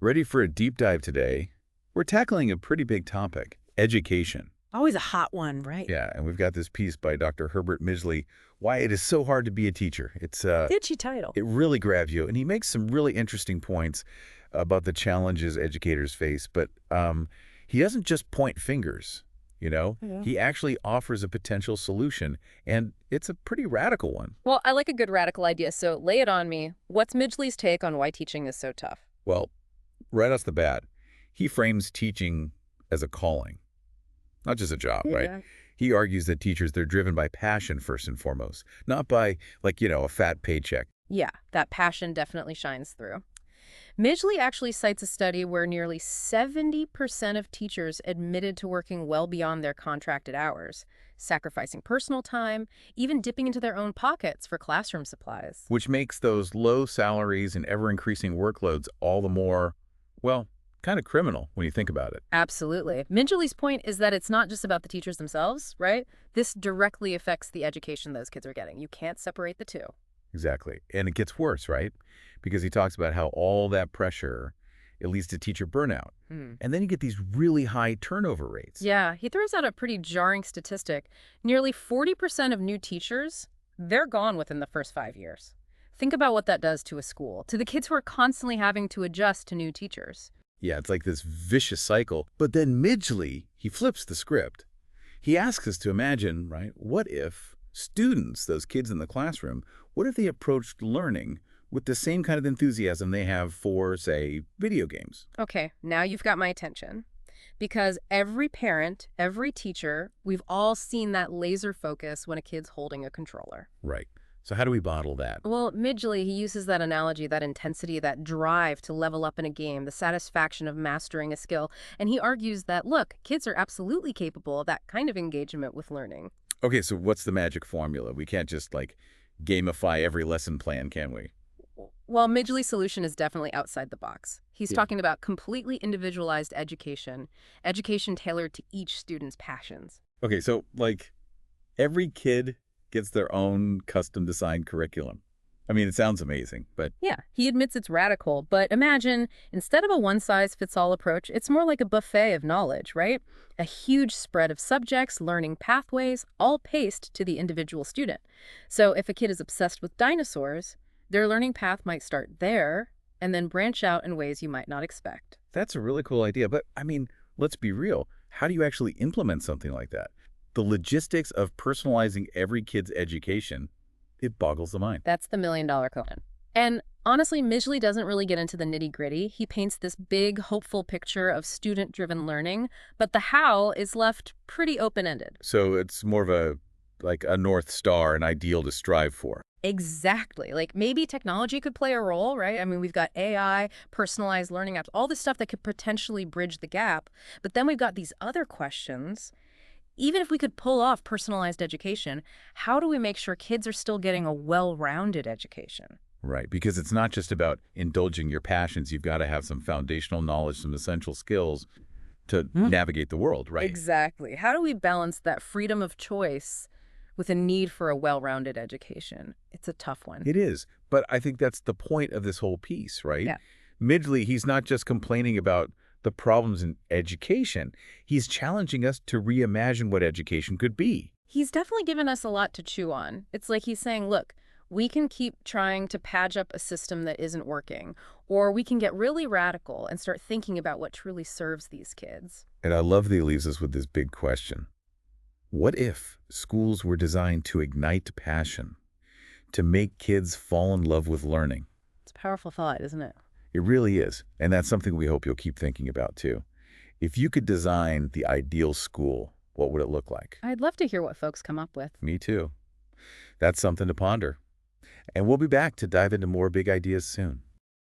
Ready for a deep dive today? We're tackling a pretty big topic, education. Always a hot one, right? Yeah, and we've got this piece by Dr. Herbert Midgley, Why It Is So Hard to Be a Teacher. Itchy title. It really grabs you, and he makes some really interesting points about the challenges educators face, but he doesn't just point fingers, you know? Yeah. He actually offers a potential solution, and it's a pretty radical one. Well, I like a good radical idea, so lay it on me. What's Midgley's take on why teaching is so tough? Well, right off the bat, he frames teaching as a calling, not just a job, right? Yeah. He argues that teachers, they're driven by passion first and foremost, not by, like, a fat paycheck. Yeah, that passion definitely shines through. Midgley actually cites a study where nearly 70% of teachers admitted to working well beyond their contracted hours, sacrificing personal time, even dipping into their own pockets for classroom supplies. Which makes those low salaries and ever-increasing workloads all the more, well, kind of criminal when you think about it. Absolutely. Midgley's point is that it's not just about the teachers themselves, right? This directly affects the education those kids are getting. You can't separate the two. Exactly. And it gets worse, right? Because he talks about how all that pressure, it leads to teacher burnout. And then you get these really high turnover rates. Yeah, he throws out a pretty jarring statistic. Nearly 40% of new teachers, they're gone within the first 5 years. Think about what that does to a school, to the kids who are constantly having to adjust to new teachers. Yeah, it's like this vicious cycle. But then Midgley, he flips the script. He asks us to imagine, right, what if students, those kids in the classroom, what if they approached learning with the same kind of enthusiasm they have for, say, video games? Okay, now you've got my attention. Because every parent, every teacher, we've all seen that laser focus when a kid's holding a controller. Right. So how do we bottle that? Well, Midgley, he uses that analogy, that intensity, that drive to level up in a game, the satisfaction of mastering a skill. And he argues that, look, kids are absolutely capable of that kind of engagement with learning. Okay, so what's the magic formula? We can't just, like, gamify every lesson plan, can we? Well, Midgley's solution is definitely outside the box. He's Yeah. talking about completely individualized education tailored to each student's passions. Okay, so, like, every kid gets their own custom-designed curriculum. I mean, it sounds amazing, but Yeah, he admits it's radical, but imagine, instead of a one-size-fits-all approach, it's more like a buffet of knowledge, right? A huge spread of subjects, learning pathways, all paced to the individual student. So if a kid is obsessed with dinosaurs, their learning path might start there and then branch out in ways you might not expect. that's a really cool idea. But, I mean, let's be real. How do you actually implement something like that? The logistics of personalizing every kid's education, it boggles the mind. That's the million-dollar question. And honestly, Midgley doesn't really get into the nitty-gritty. He paints this big, hopeful picture of student-driven learning, but the how is left pretty open-ended. So it's more of a North Star, an ideal to strive for. Exactly. Like maybe technology could play a role, right? I mean, we've got AI, personalized learning apps, all this stuff that could potentially bridge the gap. But then we've got these other questions. Even if we could pull off personalized education, how do we make sure kids are still getting a well-rounded education? Right, because it's not just about indulging your passions. You've got to have some foundational knowledge, some essential skills to navigate the world, right? Exactly. How do we balance that freedom of choice with a need for a well-rounded education? It's a tough one. It is, but I think that's the point of this whole piece, right? Yeah. Midgley, he's not just complaining about the problems in education. He's challenging us to reimagine what education could be. He's definitely given us a lot to chew on. It's like he's saying, look, we can keep trying to patch up a system that isn't working, or we can get really radical and start thinking about what truly serves these kids. And I love that he leaves us with this big question. What if schools were designed to ignite passion, to make kids fall in love with learning? It's a powerful thought, isn't it? It really is, and that's something we hope you'll keep thinking about too. If you could design the ideal school, what would it look like? I'd love to hear what folks come up with. Me too. That's something to ponder. And we'll be back to dive into more big ideas soon.